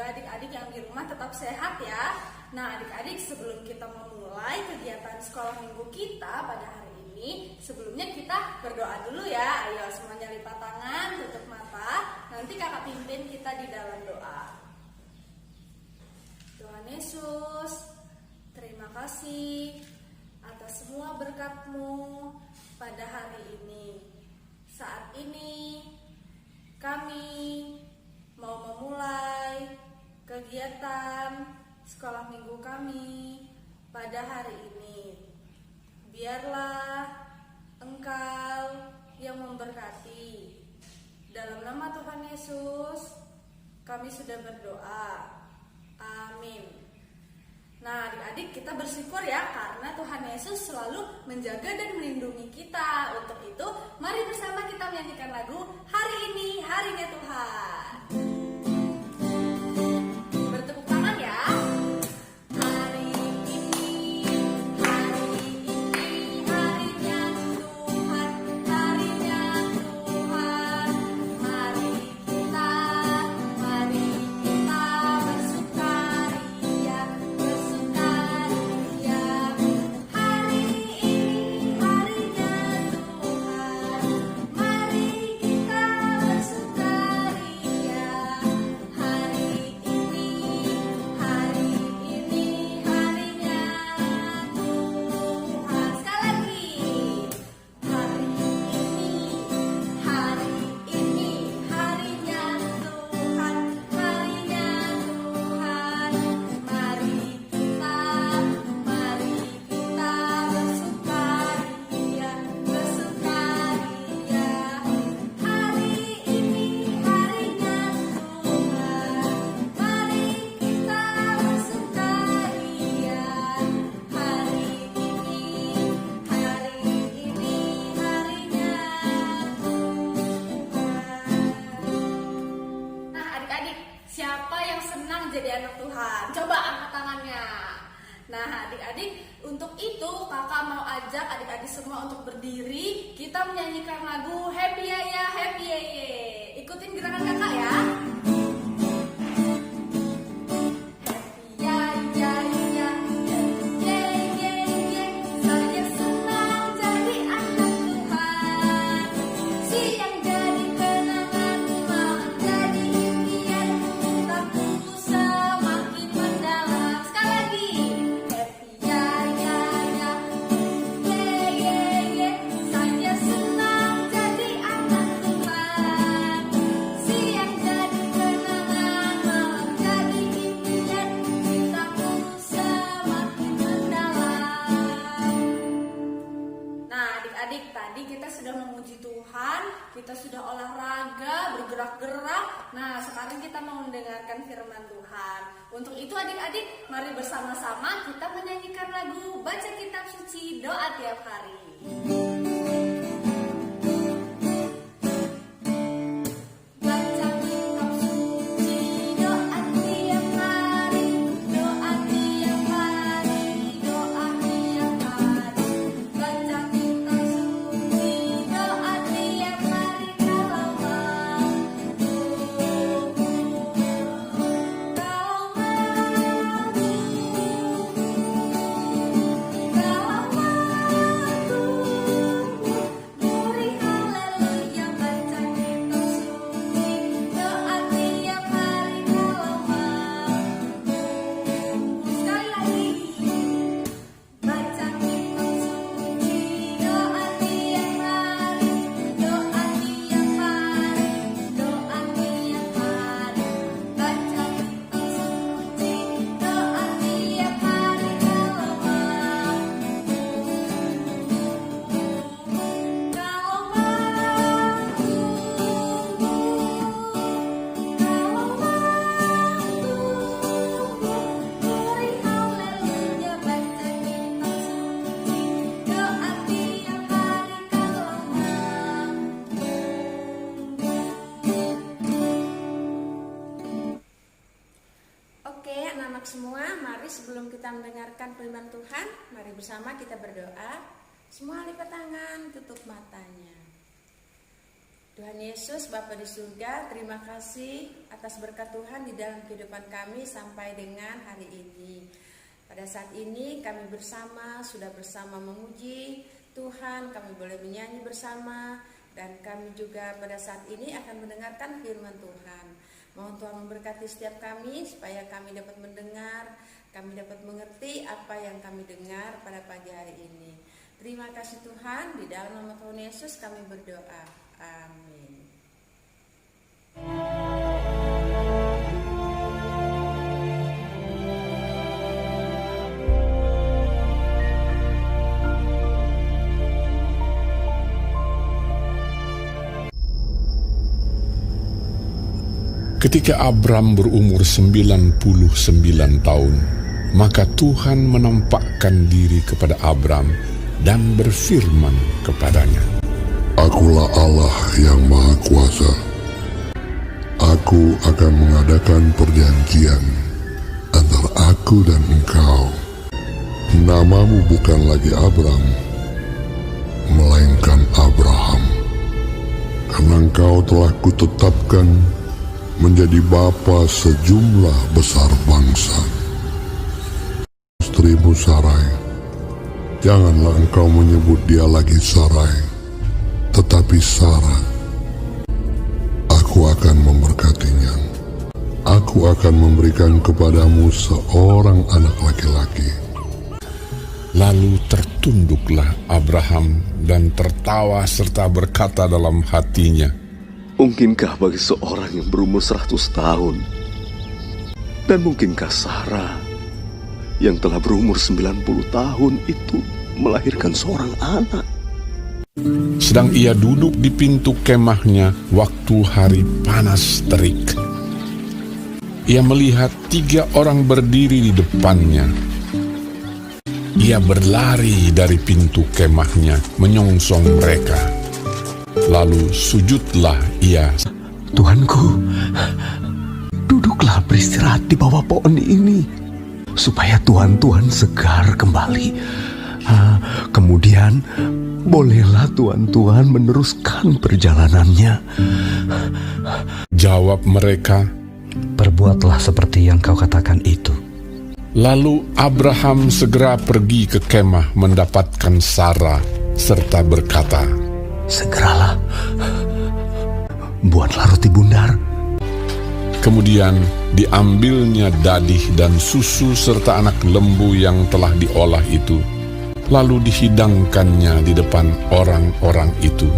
adik-adik yang di rumah tetap sehat ya. Nah adik-adik, sebelum kita memulai kegiatan sekolah minggu kita pada hari ini, sebelumnya kita berdoa dulu ya. Ayo semuanya lipat tangan, tutup mata. Nanti kakak pimpin kita di dalam doa. Tuhan Yesus, terima kasih atas semua berkat-Mu pada hari ini. Saat ini kami mau memulai kegiatan sekolah minggu kami pada hari ini. Biarlah Engkau yang memberkati. Dalam nama Tuhan Yesus kami sudah berdoa. Amin. Nah adik-adik, kita bersyukur ya karena Tuhan Yesus selalu menjaga dan melindungi kita. Untuk itu mari bersama kita menyanyikan lagu Hari Ini Harinya Tuhan. Bertepuk tangan ya. Hari ini harinya Tuhan, harinya Tuhan. Mari kita bersukaria, bersukaria. Hari ini harinya Tuhan. Mari kita bersukaria. Hari ini harinya Tuhan. Sekali lagi. Hari ini harinya Tuhan, harinya Tuhan. Mari kita bersukaria, bersukaria. Hari ini harinya Tuhan. Mari kita bersukaria. Hari ini harinya Tuhan. Nah adik-adik, siapa yang senang jadi anak Tuhan? Coba angkat tangannya. Nah adik-adik, untuk itu kakak mau ajak adik-adik semua untuk berdiri. Kita menyanyikan lagu Happy Ya Ya, Happy Ya Ya. Ikutin gerakan kakak ya. Happy ya ya ya, ye ye ye. Saya senang jadi anak Tuhan. Siang jadi kenangan, malam jadi impian. Cintaku semakin mendalam. Sekali lagi. Happy ya ya ya, ye ye ye. Saya senang jadi anak Tuhan. Siang jadi kenangan, malam jadi impian. Cintaku semakin mendalam. Nah adik-adik, tadi kita sudah memuji Tuhan, kita sudah olahraga, bergerak-gerak. Nah sekarang kita mau mendengarkan firman Tuhan. Untuk itu adik-adik, mari bersama-sama kita menyanyikan lagu Baca Kitab Suci Doa Tiap Hari. Baca kitab suci, doa tiap hari, doa tiap hari, doa tiap hari. Baca kitab suci, doa tiap hari, kalau mampu, kalau mampu, kalau mampu. Muri haleluya, baca kitab suci, doa tiap hari, kalau mampu. Sekali lagi. Baca kitab suci, doa tiap hari, doa tiap hari, doa tiap hari. Baca kitab suci, doa tiap hari, kalau mampu, kalau mampu, kalau mampu. Muri haleluya, baca kitab suci, doa tiap hari, kalau mampu. Oke, anak-anak semua, mari sebelum kita mendengarkan firman Tuhan, mari bersama kita berdoa. Semua lipat tangan, tutup matanya. Tuhan Yesus, Bapa di surga, terima kasih atas berkat Tuhan di dalam kehidupan kami sampai dengan hari ini. Pada saat ini kami sudah bersama memuji Tuhan, kami boleh menyanyi bersama, dan kami juga pada saat ini akan mendengarkan firman Tuhan. Mohon Tuhan memberkati setiap kami supaya kami dapat mendengar, kami dapat mengerti apa yang kami dengar pada pagi hari ini. Terima kasih Tuhan, di dalam nama Tuhan Yesus kami berdoa. Amin. Ketika Abram berumur 99 tahun, maka Tuhan menampakkan diri kepada Abram dan berfirman kepadanya, Akulah Allah yang Maha Kuasa. Aku akan mengadakan perjanjian antara aku dan engkau. Namamu bukan lagi Abram, melainkan Abraham. Karena engkau telah kutetapkan menjadi bapa sejumlah besar bangsa. Istrimu Sarai, janganlah engkau menyebut dia lagi Sarai, tetapi Sarah. Aku akan memberkatinya. Aku akan memberikan kepadamu seorang anak laki-laki. Lalu tertunduklah Abraham dan tertawa serta berkata dalam hatinya, Mungkinkah bagi seorang yang berumur 100 tahun, dan mungkinkah Sarah yang telah berumur 90 tahun itu melahirkan seorang anak? sedang ia duduk di pintu kemahnya waktu hari panas terik. Ia melihat 3 orang berdiri di depannya. Ia berlari dari pintu kemahnya menyongsong mereka. Lalu sujudlah ia. Tuanku, duduklah beristirahat di bawah pohon ini, supaya Tuhan segar kembali. Kemudian, bolehlah Tuhan meneruskan perjalanannya. Jawab mereka, Perbuatlah seperti yang kau katakan itu. Lalu Abraham segera pergi ke kemah mendapatkan Sarah, serta berkata, Segeralah, buatlah roti bundar. Kemudian diambilnya dadih dan susu serta anak lembu yang telah diolah itu, lalu dihidangkannya di depan orang-orang itu.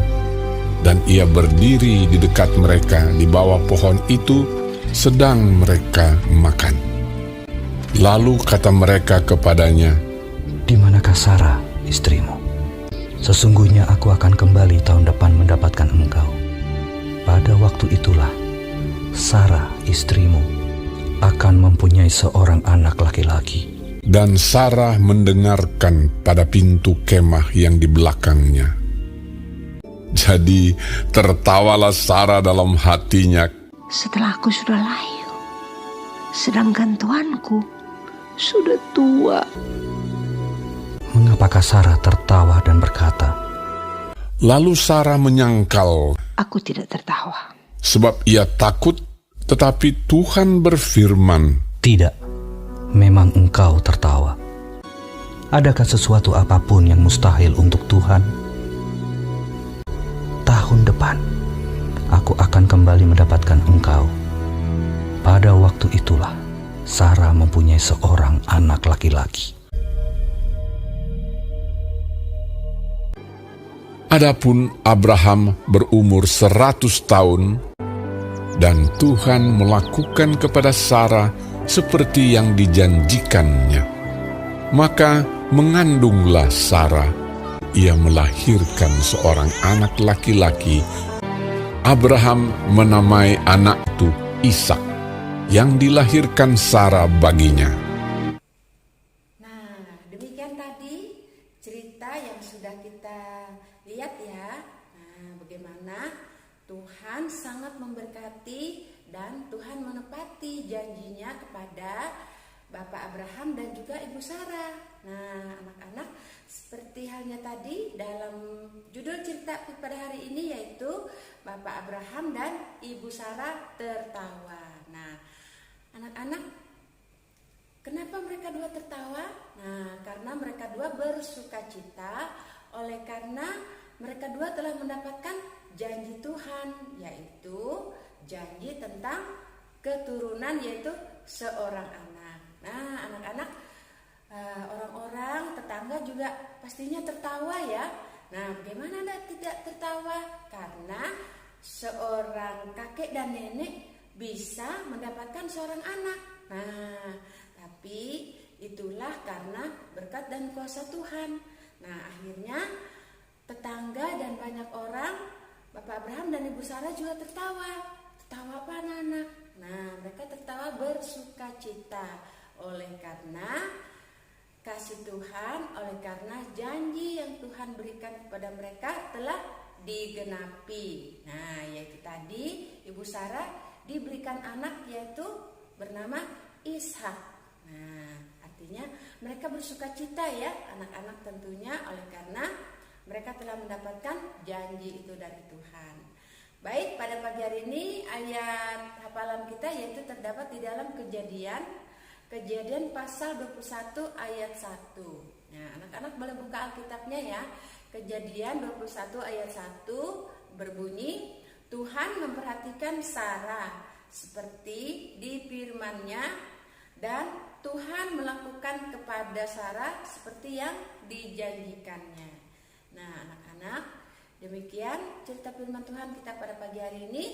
Dan ia berdiri di dekat mereka di bawah pohon itu, sedang mereka makan. Lalu kata mereka kepadanya, Di manakah Sarah, istrimu? Sesungguhnya aku akan kembali tahun depan mendapatkan engkau. Pada waktu itulah, Sarah, istrimu, akan mempunyai seorang anak laki-laki. dan Sarah mendengarkan pada pintu kemah yang di belakangnya. Jadi tertawalah Sarah dalam hatinya. Setelah aku sudah layu, sedangkan tuanku sudah tua. Mengapakah Sarah tertawa dan berkata, Lalu Sarah menyangkal, Aku tidak tertawa. sebab ia takut, tetapi Tuhan berfirman, Tidak, memang engkau tertawa. Adakah sesuatu apapun yang mustahil untuk Tuhan? Tahun depan, aku akan kembali mendapatkan engkau. Pada waktu itulah, Sarah mempunyai seorang anak laki-laki. Adapun Abraham berumur 100 tahun, dan Tuhan melakukan kepada Sarah seperti yang dijanjikannya. Maka mengandunglah Sarah. Ia melahirkan seorang anak laki-laki. Abraham menamai anak itu Ishak, yang dilahirkan Sarah baginya. Nah, demikian tadi cerita yang sudah kita lihat ya. Nah, bagaimana Tuhan sangat memberkati dan Tuhan menepati janjinya kepada Bapak Abraham dan juga Ibu Sarah. Nah, anak-anak, seperti halnya tadi dalam judul cerita pada hari ini yaitu Bapak Abraham dan Ibu Sarah tertawa. Nah, anak-anak, kenapa mereka dua tertawa? Nah, karena mereka dua bersukacita oleh karena mereka dua telah mendapatkan janji Tuhan, yaitu janji tentang keturunan, yaitu seorang anak. Nah, anak-anak, orang-orang tetangga juga pastinya tertawa ya. Nah, bagaimana Anda tidak tertawa? Karena seorang kakek dan nenek bisa mendapatkan seorang anak. Nah, tapi itulah karena berkat dan kuasa Tuhan. Nah, akhirnya tetangga dan banyak orang, Bapak Abraham dan Ibu Sarah juga tertawa. Tertawa apa anak-anak? Nah, mereka tertawa bersukacita oleh karena kasih Tuhan, oleh karena janji yang Tuhan berikan kepada mereka telah digenapi. Nah, yaitu tadi Ibu Sarah diberikan anak yaitu bernama Ishak. Nah, artinya mereka bersukacita ya, anak-anak tentunya oleh karena mereka telah mendapatkan janji itu dari Tuhan. Baik, pada pagi hari ini ayat hafalan kita yaitu terdapat di dalam Kejadian pasal 21 ayat 1. Nah, anak-anak boleh buka Alkitabnya ya. Kejadian 21 ayat 1 berbunyi, Tuhan memperhatikan Sarah seperti di firman-Nya dan Tuhan melakukan kepada Sarah seperti yang dijanjikannya. Nah, anak-anak, demikian cerita firman Tuhan kita pada pagi hari ini.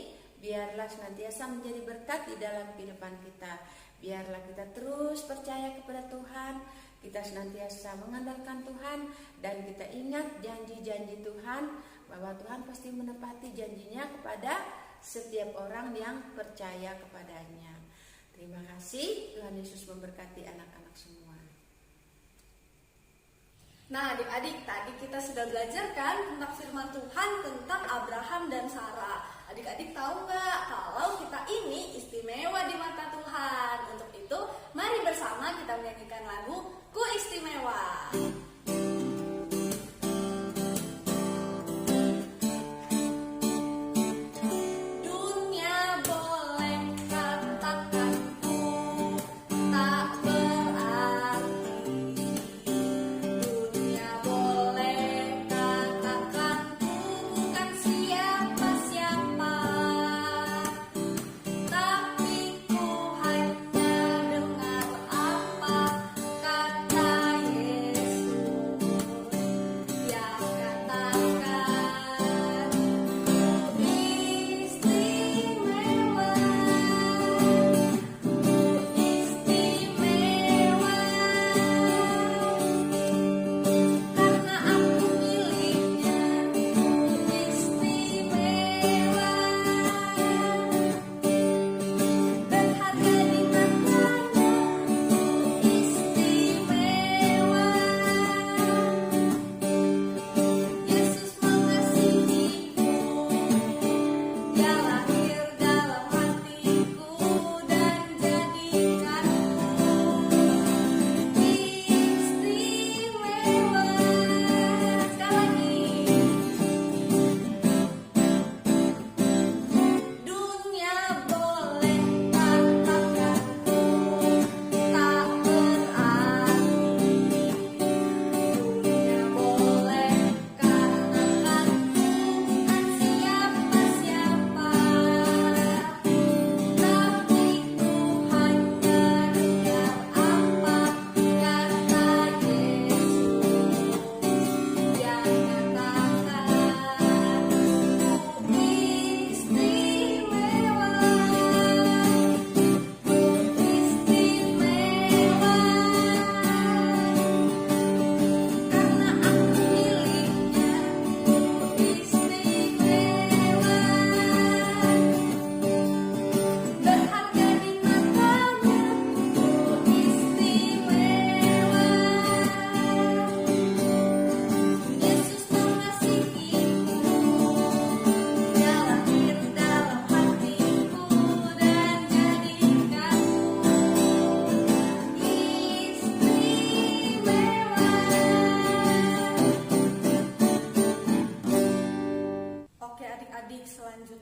Biarlah senantiasa menjadi berkat di dalam kehidupan kita. Biarlah kita terus percaya kepada Tuhan, kita senantiasa mengandalkan Tuhan, dan kita ingat janji-janji Tuhan, bahwa Tuhan pasti menepati janjinya kepada setiap orang yang percaya kepadanya. Terima kasih, Tuhan Yesus memberkati anak-anak semua. Nah, adik-adik, tadi kita sudah belajar kan tentang firman Tuhan tentang Abraham dan Sarah. Adik-adik tahu nggak kalau kita ini istimewa di mata Tuhan? Untuk itu, mari bersama kita menyanyikan lagu Ku Istimewa.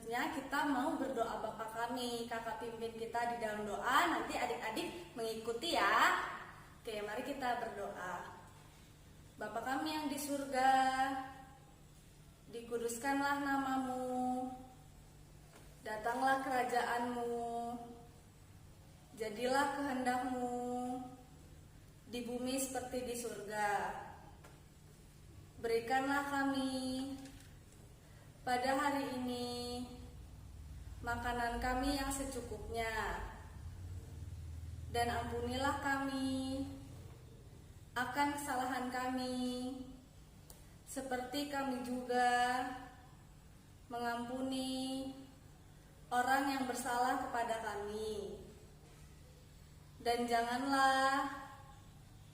selanjutnya kita mau berdoa Bapa kami. Kakak pimpin kita di dalam doa, nanti adik-adik mengikuti ya. Oke, mari kita berdoa. Bapa kami yang di surga, dikuduskanlah namamu, datanglah kerajaanmu, jadilah kehendakmu di bumi seperti di surga. Berikanlah kami pada hari ini makanan kami yang secukupnya, dan ampunilah kami akan kesalahan kami, seperti kami juga mengampuni orang yang bersalah kepada kami. Dan janganlah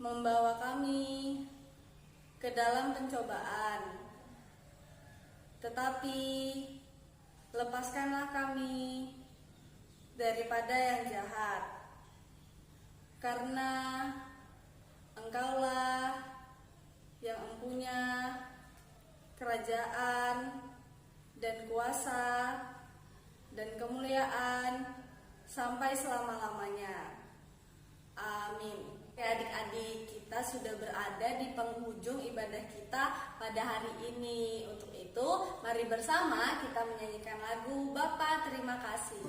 membawa kami ke dalam pencobaan, tetapi lepaskanlah kami daripada yang jahat, karena Engkaulah yang mempunyai kerajaan dan kuasa dan kemuliaan sampai selama-lamanya. Amin. Oke adik-adik, kita sudah berada di penghujung ibadah kita pada hari ini. Untuk itu, mari bersama kita menyanyikan lagu Bapa Terima Kasih.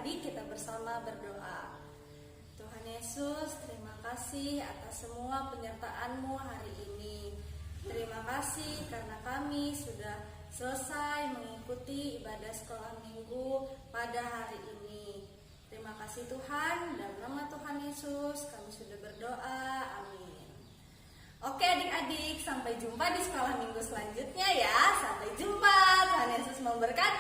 Kita bersama berdoa. Tuhan Yesus, terima kasih atas semua penyertaan-Mu hari ini. Terima kasih karena kami sudah selesai mengikuti ibadah sekolah minggu pada hari ini. Terima kasih Tuhan, dalam nama Tuhan Yesus kami sudah berdoa. Amin. Oke adik-adik, sampai jumpa di sekolah minggu selanjutnya ya. Sampai jumpa, Tuhan Yesus memberkati.